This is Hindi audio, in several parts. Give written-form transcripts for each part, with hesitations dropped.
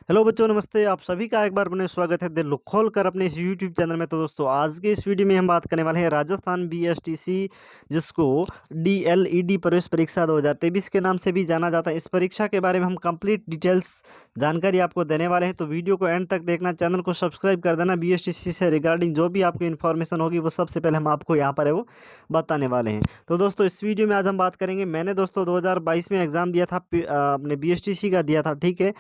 हेलो बच्चों, नमस्ते। आप सभी का एक बार अपने स्वागत है दिल खोल कर अपने इस यूट्यूब चैनल में। तो दोस्तों, आज के इस वीडियो में हम बात करने वाले हैं राजस्थान बीएसटीसी, जिसको डीएलईडी प्रवेश परीक्षा 2023 के नाम से भी जाना जाता है। इस परीक्षा के बारे में हम कंप्लीट डिटेल्स जानकारी आपको देने वाले हैं, तो वीडियो को एंड तक देखना, चैनल को सब्सक्राइब कर देना। बीएसटीसी से रिगार्डिंग जो भी आपको इन्फॉर्मेशन होगी वो सबसे पहले हम आपको यहाँ पर है वो बताने वाले हैं। तो दोस्तों, इस वीडियो में आज हम बात करेंगे, मैंने दोस्तों 2022 में एग्ज़ाम दिया था, अपने बीएसटीसी का दिया था, ठीक है।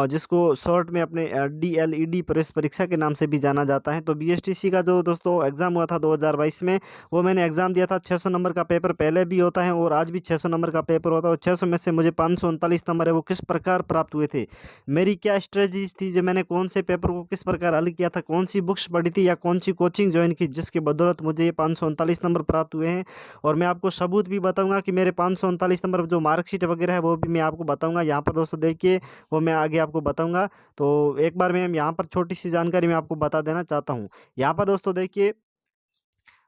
जिसको शॉर्ट में अपने डीएलईडी प्रवेश परीक्षा के नाम से भी जाना जाता है। तो बीएसटीसी का जो दोस्तों एग्ज़ाम हुआ था 2022 में, वो मैंने एग्ज़ाम दिया था। 600 नंबर का पेपर पहले भी होता है और आज भी 600 नंबर का पेपर होता है, और 600 में से मुझे 539 नंबर है वो किस प्रकार प्राप्त हुए थे, मेरी क्या स्ट्रेटजी थी, जो मैंने कौन से पेपर को किस प्रकार हल किया था, कौन सी बुक्स पढ़ी थी या कौन सी कोचिंग ज्वाइन की, जिसकी बदौलत मुझे ये 539 नंबर प्राप्त हुए हैं। और मैं आपको सबूत भी बताऊंगा कि मेरे 539 नंबर जो मार्कशीट वगैरह है वो भी मैं आपको बताऊंगा। यहाँ पर दोस्तों देखिए, वो मैं आगे आपको बताऊंगा। तो एक बार मैं यहाँ पर छोटी-सी जानकारी मैं आपको बता देना चाहता हूँ। यहाँ पर दोस्तों देखिए,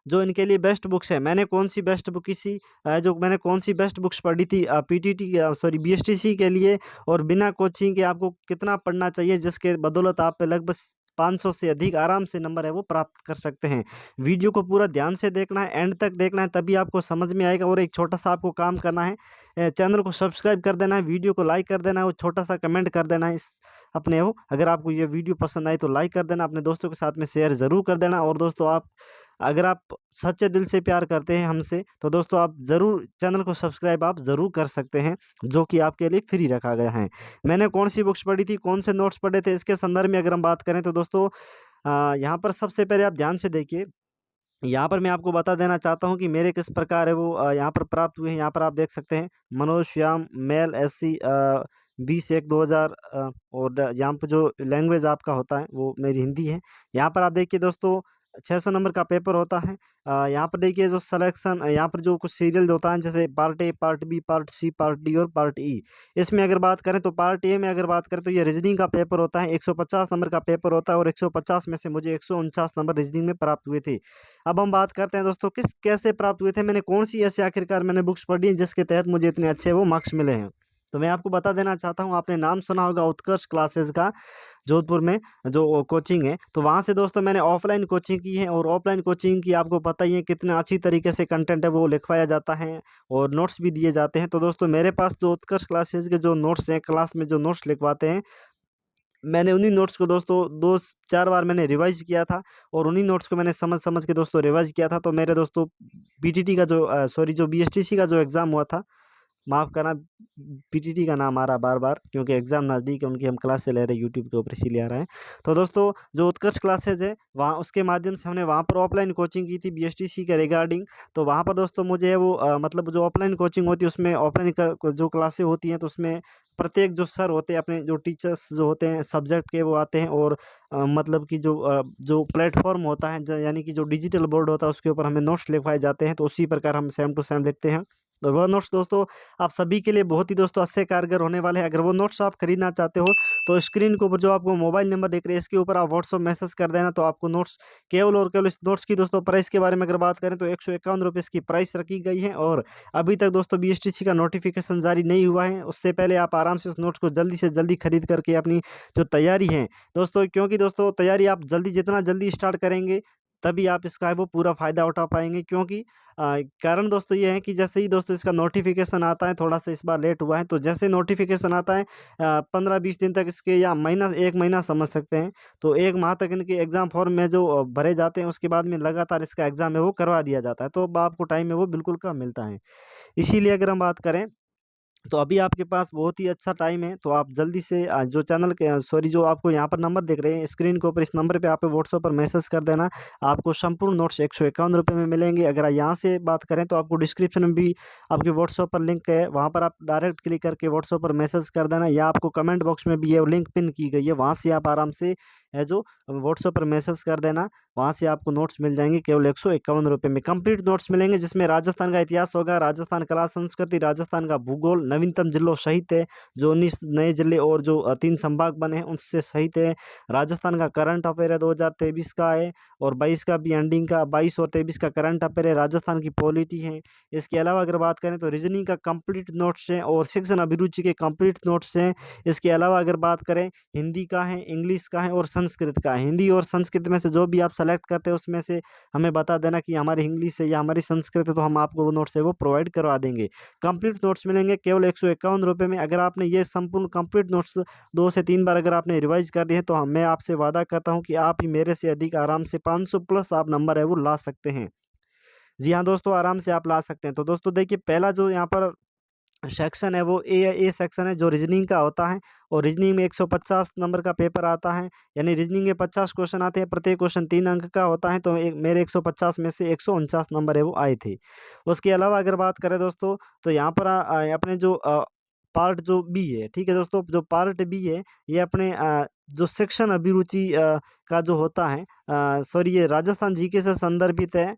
जो इनके लिए बेस्ट बुक्स है, मैंने कौन-सी बेस्ट बुक इसी जो मैंने कौन-सी बेस्ट बुक्स पढ़ी थी पीटीटी सॉरी बीएसटीसी के लिए, और बिना कोचिंग के आपको कितना पढ़ना चाहिए, जिसके बदौलत आप लगभग 500 से अधिक आराम से नंबर है वो प्राप्त कर सकते हैं। वीडियो को पूरा ध्यान से देखना है, एंड तक देखना है, तभी आपको समझ में आएगा। और एक छोटा-सा आपको काम करना है, चैनल को सब्सक्राइब कर देना है, वीडियो को लाइक कर देना है और छोटा-सा कमेंट कर देना है। इस अपने वो अगर आपको ये वीडियो पसंद आई तो लाइक कर देना, अपने दोस्तों के साथ में शेयर ज़रूर कर देना। और दोस्तों, आप अगर आप सच्चे दिल से प्यार करते हैं हमसे, तो दोस्तों आप ज़रूर चैनल को सब्सक्राइब आप ज़रूर कर सकते हैं, जो कि आपके लिए फ्री रखा गया है। मैंने कौन-सी बुक्स पढ़ी थी, कौन से नोट्स पढ़े थे, इसके संदर्भ में अगर हम बात करें तो दोस्तों, यहाँ पर सबसे पहले आप ध्यान से देखिए। यहाँ पर मैं आपको बता देना चाहता हूँ कि मेरे किस प्रकार है वो यहाँ पर प्राप्त हुए हैं। यहाँ पर आप देख सकते हैं, मनोज श्याम, मेल एससी 20/1/2000, यहाँ पे जो लैंग्वेज आपका होता है वो मेरी हिंदी है। यहाँ पर आप देखिए दोस्तों, 600 नंबर का पेपर होता है। यहाँ पर देखिए जो सिलेक्शन, यहाँ पर जो कुछ सीरियल होता है, जैसे part A, part B, part C, part D और पार्ट ई। इसमें अगर बात करें तो पार्ट ए में अगर बात करें तो ये रीजनिंग का पेपर होता है, 150 नंबर का पेपर होता है, और 150 में से मुझे 149 नंबर रीजनिंग में प्राप्त हुए थे। अब हम बात करते हैं दोस्तों, किस कैसे प्राप्त हुए थे, मैंने कौन सी ऐसी आखिरकार मैंने बुक्स पढ़ी हैं जिसके तहत मुझे इतने अच्छे वो मार्क्स मिले हैं। तो मैं आपको बता देना चाहता हूँ, आपने नाम सुना होगा उत्कर्ष क्लासेस का, जोधपुर में जो कोचिंग है। तो वहाँ से दोस्तों मैंने ऑफलाइन कोचिंग की है, और ऑफलाइन कोचिंग की आपको पता ही है कितना अच्छी तरीके से कंटेंट है वो लिखवाया जाता है, और नोट्स भी दिए जाते हैं। तो दोस्तों, मेरे पास जो उत्कर्ष क्लासेस के जो नोट्स हैं, क्लास में जो नोट्स लिखवाते हैं, मैंने उन्हीं नोट्स को दोस्तों 2-4 बार मैंने रिवाइज़ किया था, और उन्हीं नोट्स को मैंने समझ-समझ के दोस्तों रिवाइज़ किया था। तो मेरे दोस्तों पीटीटी का जो सॉरी जो बीएसटीसी का जो एग्ज़ाम हुआ था, माफ़ करना, पीटीटी का नाम आ रहा बार-बार क्योंकि एग्ज़ाम नज़दीक है, उनकी हम क्लासें ले रहे हैं यूट्यूब के ऊपर, इसीलिए आ रहा है। तो दोस्तों, जो उत्कर्ष क्लासेज़ है, वहाँ उसके माध्यम से हमने वहाँ पर ऑफ़लाइन कोचिंग की थी बीएसटीसी के रिगार्डिंग। तो वहाँ पर दोस्तों मुझे वो मतलब जो ऑफ़लाइन कोचिंग होती है उसमें ऑफ़लाइन क जो क्लासें होती हैं, तो उसमें प्रत्येक जो सर होते हैं, अपने जो टीचर्स जो होते हैं सब्जेक्ट के, वो आते हैं, और मतलब कि जो प्लेटफ़ॉर्म होता है, ज यानी कि जो डिजिटल बोर्ड होता है, उसके ऊपर हमें नोट्स लिखवाए जाते हैं। तो उसी प्रकार हम सेम टू सेम लिखते हैं। तो वो नोट्स दोस्तों आप सभी के लिए बहुत ही दोस्तों अच्छे कारगर होने वाले हैं। अगर वो नोट्स आप खरीदना चाहते हो, तो स्क्रीन के ऊपर जो आपको मोबाइल नंबर दिख रहा है, इसके ऊपर आप व्हाट्सएप मैसेज कर देना, तो आपको नोट्स केवल और केवल इस नोट्स की दोस्तों प्राइस के बारे में अगर बात करें तो ₹151 इसकी प्राइस रखी गई है। और अभी तक दोस्तों बीएसटीसी का नोटिफिकेशन जारी नहीं हुआ है, उससे पहले आप आराम से उस नोट्स को जल्दी से जल्दी खरीद करके अपनी जो तैयारी है दोस्तों, क्योंकि दोस्तों तैयारी आप जितना जल्दी स्टार्ट करेंगे, तभी आप इसका है वो पूरा फ़ायदा उठा पाएँगे। क्योंकि कारण दोस्तों ये है कि जैसे ही दोस्तों इसका नोटिफ़िकेशन आता है, थोड़ा-सा इस बार लेट हुआ है, तो जैसे नोटिफ़िकेशन आता है 15-20 दिन तक इसके, या महीना 1 महीना समझ सकते हैं। तो 1 माह तक इनके एग्ज़ाम फॉर्म में जो भरे जाते हैं, उसके बाद में लगातार इसका एग्ज़ाम है वो करवा दिया जाता है। तो अब आपको टाइम है वो बिल्कुल कम मिलता है। इसीलिए अगर हम बात करें, तो अभी आपके पास बहुत ही अच्छा टाइम है, तो आप जल्दी से जो चैनल के सॉरी जो आपको यहाँ पर नंबर दिख रहे हैं स्क्रीन के ऊपर, इस नंबर पे आप व्हाट्सएप पर मैसेज कर देना। आपको संपूर्ण नोट्स ₹151 में मिलेंगे। अगर यहाँ से बात करें तो आपको डिस्क्रिप्शन में भी आपके व्हाट्सएप पर लिंक है, वहाँ पर आप डायरेक्ट क्लिक करके व्हाट्सएप पर मैसेज कर देना, या आपको कमेंट बॉक्स में भी ये लिंक पिन की गई है, वहाँ से आप आराम से है जो व्हाट्सएप पर मैसेज कर देना, वहाँ से आपको नोट्स मिल जाएंगे केवल 151 रुपये में। कंप्लीट नोट्स मिलेंगे जिसमें राजस्थान का इतिहास होगा, राजस्थान कला संस्कृति, राजस्थान का भूगोल, नवीनतम जिलों सहित है, जो 19 नए जिले और जो 3 संभाग बने हैं उनसे सहित है। राजस्थान का करंट अफेयर है 2023 का है, और 22 का भी एंडिंग का, 22 और 23 का करंट अफेयर है। राजस्थान की पॉलिटी है। इसके अलावा अगर बात करें तो रीजनिंग का कंप्लीट नोट्स हैं और शिक्षण अभिरुचि के कंप्लीट नोट्स हैं। इसके अलावा अगर बात करें हिंदी का है, इंग्लिश का है और संस्कृत का है। हिंदी और संस्कृत में से जो भी आप सेलेक्ट करते हैं उसमें से हमें बता देना कि हमारी इंग्लिश है या हमारी संस्कृत है, तो हम आपको वो नोट्स है वो प्रोवाइड करवा देंगे। कंप्लीट नोट्स मिलेंगे केवल 151 रुपये में। अगर आपने ये संपूर्ण कंप्लीट नोट्स 2 से 3 बार अगर आपने रिवाइज कर दिए हैं तो मैं आपसे वादा करता हूँ कि आप ही मेरे से अधिक आराम से 500 प्लस आप नंबर है वो ला सकते हैं। जी हाँ दोस्तों, आराम से आप ला सकते हैं। तो दोस्तों देखिए, पहला जो यहाँ पर सेक्शन है वो ए सेक्शन है जो रीजनिंग का होता है, और रीजनिंग में 150 नंबर का पेपर आता है, यानी रीजनिंग में 50 क्वेश्चन आते हैं, प्रत्येक क्वेश्चन 3 अंक का होता है। तो मेरे 150 में से 149 नंबर है वो आए थे। उसके अलावा अगर बात करें दोस्तों, तो यहाँ पर अपने जो पार्ट जो बी है, ठीक है दोस्तों, जो पार्ट बी है ये अपने जो शिक्षण अभिरुचि का जो होता है, सॉरी, ये राजस्थान जीके से संदर्भित है।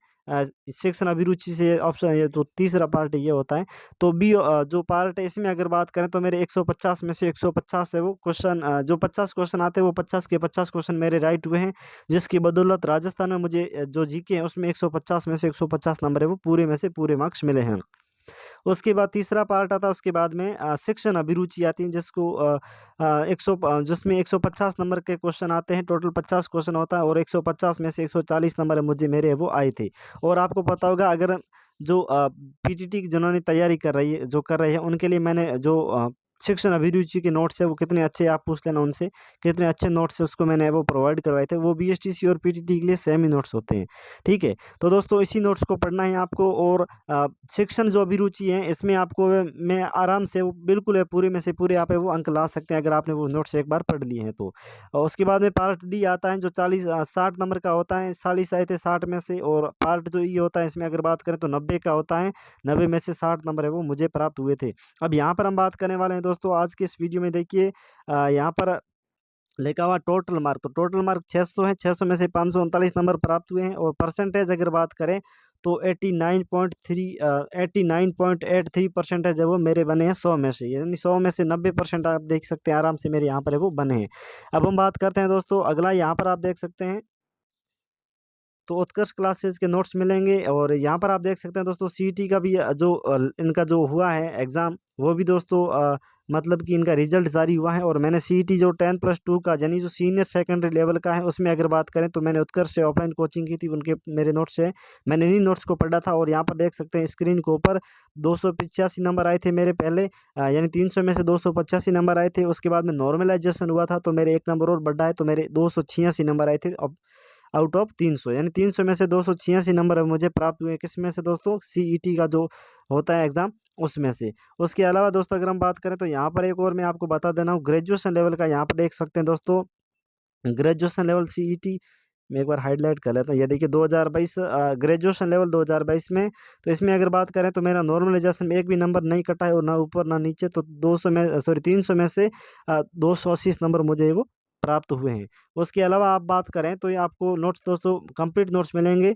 शिक्षण अभिरुचि से ऑप्शन, ये तो तीसरा पार्ट ये होता है। तो बी जो पार्ट है इसमें अगर बात करें तो मेरे 150 में से 150 है वो क्वेश्चन, जो 50 क्वेश्चन आते हैं वो 50 के 50 क्वेश्चन मेरे राइट हुए हैं, जिसकी बदौलत राजस्थान में मुझे जो जीके है उसमें 150 में से 150 नंबर है वो पूरे में से पूरे मार्क्स मिले हैं। उसके बाद तीसरा पार्ट आता है, उसके बाद में शिक्षण अभिरुचि आती है, जिसको 100 जिसमें 150 नंबर के क्वेश्चन आते हैं। टोटल 50 क्वेश्चन होता है और 150 में से 140 नंबर मुझे मेरे वो आए थे। और आपको पता होगा, अगर जो पीटीटी जिन्होंने तैयारी कर रही है, जो कर रहे हैं, उनके लिए मैंने जो शिक्षण अभिरुचि के नोट्स है वो कितने अच्छे, आप पूछ लेना उनसे कितने अच्छे नोट्स है, उसको मैंने वो प्रोवाइड करवाए थे। वो बीएसटीसी और पीटीटी के लिए सेम ही नोट्स होते हैं, ठीक है। तो दोस्तों इसी नोट्स को पढ़ना है आपको, और शिक्षण जो अभिरुचि है इसमें आपको मैं आराम से वो बिल्कुल है पूरे में से पूरे आप है वो अंक ला सकते हैं अगर आपने वो नोट्स एक बार पढ़ लिए हैं तो। और उसके बाद में पार्ट डी आता है जो 60 नंबर का होता है, 40 आए थे 60 में से। और पार्ट जो ई होता है इसमें अगर बात करें तो 90 का होता है, 90 में से 60 नंबर है वो मुझे प्राप्त हुए थे। अब यहाँ पर हम बात करने वाले हैं दोस्तों आज के इस वीडियो में, देखिए यहाँ पर लिखा हुआ टोटल मार्क। तो टोटल मार्क 600 है, 600 में से 539 नंबर प्राप्त हुए हैं। और परसेंटेज अगर बात करें तो 89.83 परसेंटेज है वो मेरे बने हैं 100 में से, यानी 100 में से 90% आप देख सकते हैं आराम से मेरे यहाँ पर है वो बने हैं। अब हम बात करते हैं दोस्तों अगला, यहाँ पर आप देख सकते हैं तो उत्कर्ष क्लासेस के नोट्स मिलेंगे। और यहाँ पर आप देख सकते हैं दोस्तों सीईटी का भी जो इनका जो हुआ है एग्ज़ाम, वो भी दोस्तों मतलब कि इनका रिजल्ट जारी हुआ है। और मैंने सीईटी जो 10+2 का यानी जो सीनियर सेकेंडरी लेवल का है उसमें अगर बात करें तो मैंने उत्कर्ष से ऑफलाइन कोचिंग की थी, उनके मेरे नोट्स है, मैंने इन्हीं नोट्स को पढ़ा था। और यहाँ पर देख सकते हैं स्क्रीन के ऊपर 285 नंबर आए थे मेरे पहले, यानी 300 में से 285 नंबर आए थे। उसके बाद में नॉर्मलाइजेशन हुआ था तो मेरे 1 नंबर और बढ़ा है, तो मेरे 286 नंबर आए थे आउट ऑफ 300, यानी 300 में से 286 नंबर मुझे प्राप्त हुए। किस में से दोस्तों? सीईटी का जो होता है एग्ज़ाम उसमें से। उसके अलावा दोस्तों अगर हम बात करें तो यहाँ पर एक और मैं आपको बता देना हूँ ग्रेजुएशन लेवल का, यहाँ पर देख सकते हैं दोस्तों ग्रेजुएशन लेवल सीईटी, मैं एक बार हाईलाइट कर लेता हूँ। ये देखिए 2022 ग्रेजुएशन लेवल 2022 में। तो इसमें अगर बात करें तो मेरा नॉर्मलाइजेशन में एक भी नंबर नहीं कटा है, और ना ऊपर ना नीचे। तो 200 में सॉरी 300 में से 280 नंबर मुझे वो प्राप्त हुए हैं। उसके अलावा आप बात करें तो ये आपको नोट्स दोस्तों कंप्लीट नोट्स मिलेंगे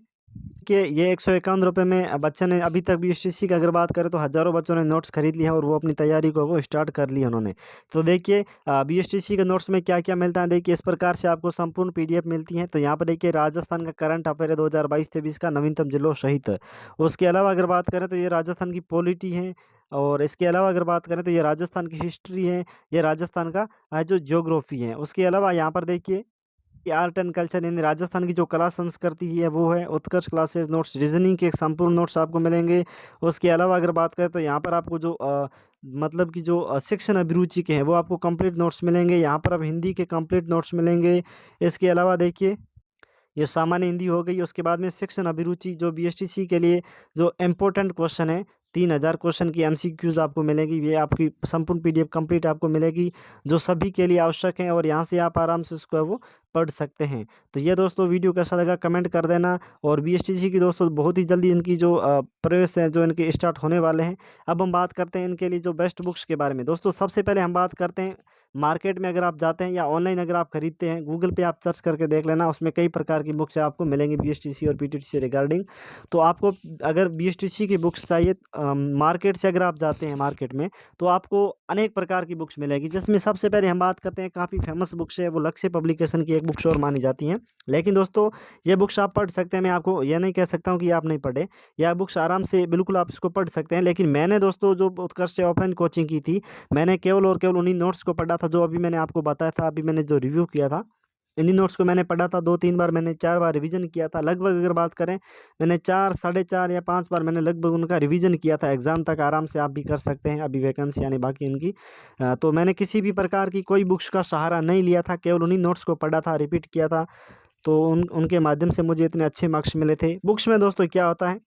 कि ये 151 रुपये में बच्चे ने अभी तक बीएसटीसी की अगर बात करें तो हज़ारों बच्चों ने नोट्स खरीद लिए हैं और वो अपनी तैयारी को वो स्टार्ट कर ली है उन्होंने। तो देखिए बीएसटीसी के नोट्स में क्या क्या मिलता है, देखिए इस प्रकार से आपको संपूर्ण पीडीएफ मिलती है। तो यहाँ पर देखिए राजस्थान का करंट अफेयर है 2022-23 का नवीनतम जिलों सहित। उसके अलावा अगर बात करें तो ये राजस्थान की पॉलिटी है। और इसके अलावा अगर बात करें तो ये राजस्थान की हिस्ट्री है, ये राजस्थान का जो ज्योग्राफी है। उसके अलावा यहाँ पर देखिए कि आर्ट एंड कल्चर यानी राजस्थान की जो कला संस्कृति है वो है। उत्कर्ष क्लासेस नोट्स रीजनिंग के संपूर्ण नोट्स आपको मिलेंगे। उसके अलावा अगर बात करें तो यहाँ पर आपको जो मतलब कि जो शिक्षण अभिरुचि के हैं वो आपको कंप्लीट नोट्स मिलेंगे। यहाँ पर अब हिंदी के कंप्लीट नोट्स मिलेंगे। इसके अलावा देखिए ये सामान्य हिंदी हो गई। उसके बाद में शिक्षण अभिरुचि जो बीएसटीसी के लिए जो इम्पोर्टेंट क्वेश्चन है, 3000 क्वेश्चन की एमसीक्यूज आपको मिलेगी। ये आपकी संपूर्ण पीडीएफ कंप्लीट आपको मिलेगी जो सभी के लिए आवश्यक है, और यहाँ से आप आराम से उसको वो पढ़ सकते हैं। तो ये दोस्तों वीडियो कैसा लगा कमेंट कर देना। और बीएसटीसी की दोस्तों बहुत ही जल्दी इनकी जो प्रवेश है जो इनके स्टार्ट होने वाले हैं। अब हम बात करते हैं इनके लिए जो बेस्ट बुक्स के बारे में। दोस्तों सबसे पहले हम बात करते हैं मार्केट में अगर आप जाते हैं या ऑनलाइन अगर आप खरीदते हैं, गूगल पे आप सर्च करके देख लेना, उसमें कई प्रकार की बुक्स आपको मिलेंगी बीएसटीसी और पीटीटी रिगार्डिंग। तो आपको अगर बीएसटीसी की बुक्स चाहिए मार्केट से अगर आप जाते हैं मार्केट में, तो आपको अनेक प्रकार की बुक्स मिलेगी, जिसमें सबसे पहले हम बात करते हैं काफ़ी फेमस बुक्स है, वो लक्ष्य पब्लिकेशन की एक बुक्स और मानी जाती हैं। लेकिन दोस्तों ये बुक्स आप पढ़ सकते हैं, मैं आपको ये नहीं कह सकता हूँ कि आप नहीं पढ़े, यह बुक्स आराम से बिल्कुल आप इसको पढ़ सकते हैं। लेकिन मैंने दोस्तों जो उत्कर्ष से ऑफलाइन कोचिंग की थी, मैंने केवल और केवल उन्हीं नोट्स को पढ़ा था जो अभी मैंने आपको बताया था, अभी मैंने जो रिव्यू किया था। इन्हीं नोट्स को मैंने पढ़ा था 2-3 बार, मैंने 4 बार रिवीजन किया था लगभग। अगर बात करें मैंने 4 साढ़े 4 या 5 बार मैंने लगभग उनका रिवीजन किया था एग्ज़ाम तक। आराम से आप भी कर सकते हैं अभी वैकेंसी यानी बाकी इनकी। तो मैंने किसी भी प्रकार की कोई बुक्स का सहारा नहीं लिया था, केवल उन्हीं नोट्स को पढ़ा था, रिपीट किया था। तो उनके माध्यम से मुझे इतने अच्छे मार्क्स मिले थे। बुक्स में दोस्तों क्या होता है,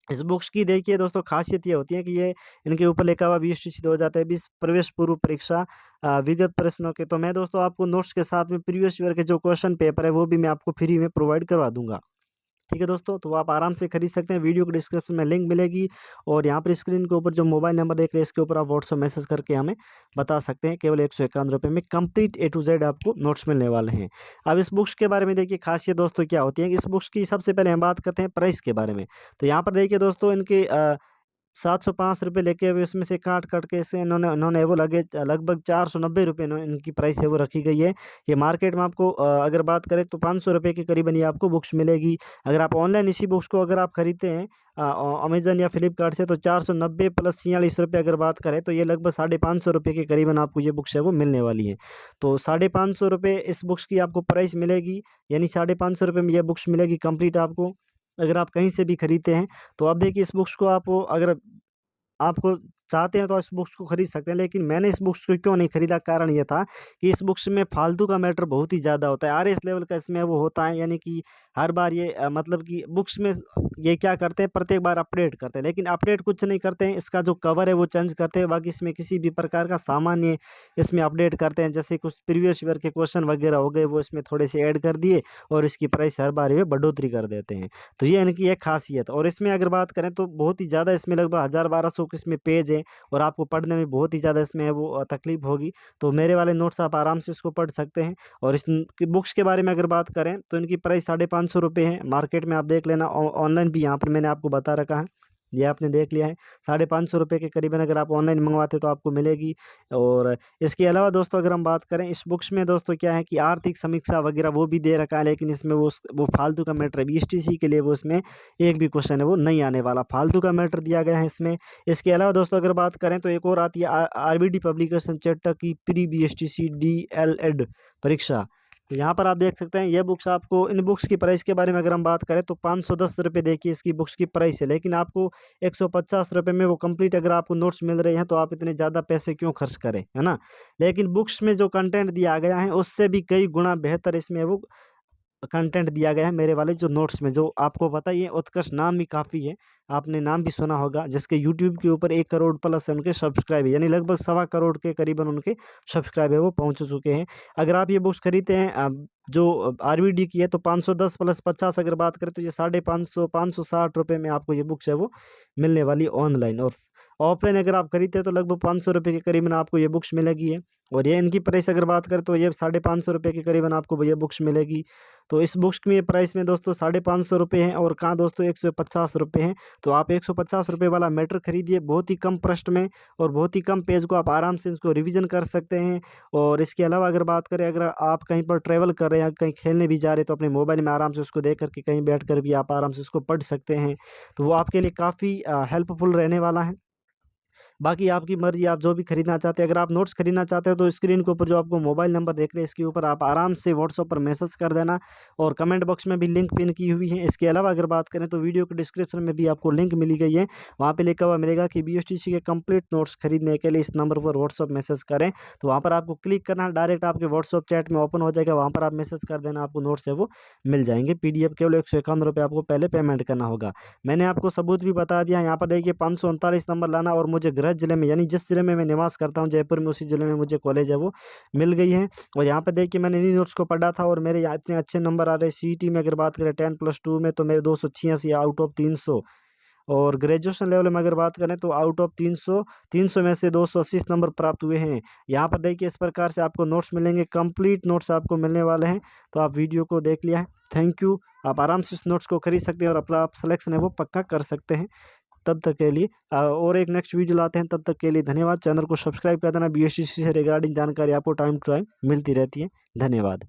इस बुक्स की देखिए दोस्तों खासियत ये होती है कि ये इनके ऊपर लिखा हुआ बीएसटीसी 2023 प्रवेश पूर्व परीक्षा विगत प्रश्नों के। तो मैं दोस्तों आपको नोट्स के साथ में प्रीवियस ईयर के जो क्वेश्चन पेपर है वो भी मैं आपको फ्री में प्रोवाइड करवा दूंगा। ठीक है दोस्तों, तो आप आराम से खरीद सकते हैं। वीडियो के डिस्क्रिप्शन में लिंक मिलेगी, और यहाँ पर स्क्रीन के ऊपर जो मोबाइल नंबर देख रहे हैं इसके ऊपर आप व्हाट्सएप मैसेज करके हमें बता सकते हैं। केवल 151 रुपये में कंप्लीट ए टू जेड आपको नोट्स मिलने वाले हैं। अब इस बुक्स के बारे में देखिए खासियत दोस्तों क्या होती है कि इस बुक्स की सबसे पहले हम बात करते हैं प्राइस के बारे में। तो यहाँ पर देखिए दोस्तों इनके 705 लेके हुए, इसमें से काट के इसे इन्होंने इन्होंने वो लगे लगभग 490 रुपये इनकी प्राइस है वो रखी गई है। ये मार्केट में आपको अगर बात करें तो 500 रुपये के करीबन ये आपको बुक्स मिलेगी। अगर आप ऑनलाइन इसी बुक्स को अगर आप खरीदते हैं अमेजन या फ्लिपकार्ट से, तो 490 प्लस 46 रुपये अगर बात करें तो ये लगभग 550 रुपये के करीबन आपको ये बुक्स है वो मिलने वाली है। तो 550 रुपये इस बुक्स की आपको प्राइस मिलेगी, यानी 550 रुपये में ये बुक्स मिलेगी कंप्लीट आपको, अगर आप कहीं से भी खरीदते हैं। तो अब देखिए इस बुक्स को आप अगर आपको चाहते हैं तो इस बुक्स को खरीद सकते हैं। लेकिन मैंने इस बुक्स को क्यों नहीं खरीदा, कारण ये था कि इस बुक्स में फालतू का मैटर बहुत ही ज़्यादा होता है। आरएस लेवल का इसमें वो होता है, यानी कि हर बार ये मतलब कि बुक्स में ये क्या करते हैं प्रत्येक बार अपडेट करते हैं, लेकिन अपडेट कुछ नहीं करते हैं, इसका जो कवर है वो चेंज करते हैं। बाकी इसमें किसी भी प्रकार का सामान्य इसमें अपडेट करते हैं, जैसे कुछ प्रीवियस ईयर के क्वेश्चन वगैरह हो गए वो इसमें थोड़े से ऐड कर दिए, और इसकी प्राइस हर बार ये बढ़ोतरी कर देते हैं। तो ये इनकी एक खासियत। और इसमें अगर बात करें तो बहुत ही ज़्यादा इसमें लगभग 1000-1200 के इसमें पेज है, और आपको पढ़ने में बहुत ही ज़्यादा इसमें वो तकलीफ होगी। तो मेरे वाले नोट्स आप आराम से इसको पढ़ सकते हैं। और इस बुक्स के बारे में अगर बात करें तो इनकी प्राइस 550 रुपये है। मार्केट में आप देख लेना, ऑनलाइन भी यहाँ पर मैंने आपको बता रखा है, ये आपने देख लिया है। 550 रुपये के करीबन अगर आप ऑनलाइन मंगवाते तो आपको मिलेगी। और इसके अलावा दोस्तों अगर हम बात करें इस बुक्स में दोस्तों क्या है कि आर्थिक समीक्षा वगैरह वो भी दे रखा है, लेकिन इसमें वो फालतू का मैटर है। बीएसटीसी के लिए वो इसमें एक भी क्वेश्चन है वो नहीं आने वाला, फालतू का मैटर दिया गया है इसमें। इसके अलावा दोस्तों अगर बात करें तो एक और आती है आरबीडी पब्लिकेशन चैप्टर की प्री बीएसटीसी डीएलएड परीक्षा। तो यहाँ पर आप देख सकते हैं ये बुक्स आपको, इन बुक्स की प्राइस के बारे में अगर हम बात करें तो 510 रुपये देखिए इसकी बुक्स की प्राइस है, लेकिन आपको 150 रुपये में वो कंप्लीट अगर आपको नोट्स मिल रहे हैं तो आप इतने ज़्यादा पैसे क्यों खर्च करें, है ना। लेकिन बुक्स में जो कंटेंट दिया गया है उससे भी कई गुना बेहतर इसमें वो कंटेंट दिया गया है मेरे वाले जो नोट्स में। जो आपको पता ही है उत्कर्ष नाम भी काफ़ी है, आपने नाम भी सुना होगा, जिसके यूट्यूब के ऊपर 1 करोड़ प्लस है उनके सब्सक्राइब, यानी लगभग 1.25 करोड़ के करीबन उनके सब्सक्राइब है वो पहुंच चुके हैं। अगर आप ये बुक्स खरीदते हैं जो आरबीडी की है तो 510 प्लस 50 अगर बात करें तो ये 550 560 रुपये में आपको ये बुक्स है वो मिलने वाली ऑनलाइन। और ऑफलाइन अगर आप खरीदते हैं तो लगभग 500 रुपये के करीबन आपको ये बुक्स मिलेगी है। और ये इनकी प्राइस अगर बात करें तो ये 550 रुपये के करीबन आपको ये बुक्स मिलेगी। तो इस बुक्स में प्राइस में दोस्तों 550 रुपये हैं, और कहाँ दोस्तों 150 रुपये हैं। तो आप 150 रुपये वाला मैटर खरीदिए, बहुत ही कम पृष्ठ में और बहुत ही कम पेज को आप आराम से इसको रिवीजन कर सकते हैं। और इसके अलावा अगर बात करें, अगर आप कहीं पर ट्रैवल कर रहे हैं, कहीं खेलने भी जा रहे हैं, तो अपने मोबाइल में आराम से उसको देख करके कहीं बैठ कर भी आप आराम से उसको पढ़ सकते हैं। तो वो आपके लिए काफ़ी हेल्पफुल रहने वाला है। बाकी आपकी मर्ज़ी, आप जो भी खरीदना चाहते हैं। अगर आप नोट्स खरीदना चाहते हो तो स्क्रीन के ऊपर जो आपको मोबाइल नंबर देख रहे हैं इसके ऊपर आप आराम से व्हाट्सएप पर मैसेज कर देना, और कमेंट बॉक्स में भी लिंक पिन की हुई है। इसके अलावा अगर बात करें तो वीडियो के डिस्क्रिप्शन में भी आपको लिंक मिली गई है, वहाँ पे लिखा हुआ मिलेगा कि बीएसटीसी के कंप्लीट नोट्स खरीदने के लिए इस नंबर पर व्हाट्सएप मैसेज करें। तो वहाँ पर आपको क्लिक करना, डायरेक्ट आपके व्हाट्सएप चैट में ओपन हो जाएगा, वहाँ पर आप मैसेज कर देना, आपको नोट्स है वो मिल जाएंगे। पीडीएफ केवल 151 रुपये आपको पहले पेमेंट करना होगा। मैंने आपको सबूत भी बता दिया, यहाँ पर देखिए 539 नंबर लाना और मुझे गृह जिले में, यानी जिस जिले में मैं निवास करता हूँ जयपुर में, उसी जिले में मुझे कॉलेज है वो मिल गई है। और यहाँ पर देखिए मैंने इन्हीं नोट्स को पढ़ा था और मेरे यहाँ इतने अच्छे नंबर आ रहे। सीईटी में अगर बात करें 10+2 में तो मेरे 286 आउट ऑफ 300, और ग्रेजुएशन लेवल में अगर बात करें तो आउट ऑफ 300 में से 280 नंबर प्राप्त हुए हैं। यहाँ पर देखिए इस प्रकार से आपको नोट्स मिलेंगे, कंप्लीट नोट्स आपको मिलने वाले हैं। तो आप वीडियो को देख लिया है, थैंक यू। आप आराम से इस नोट्स को खरीद सकते हैं और अपना आप सिलेक्शन है वो पक्का कर सकते हैं। तब तक के लिए और एक नेक्स्ट वीडियो लाते हैं, तब तक के लिए धन्यवाद। चैनल को सब्सक्राइब कर देना। बीएसटीसी से रिगार्डिंग जानकारी आपको टाइम टू टाइम मिलती रहती है। धन्यवाद।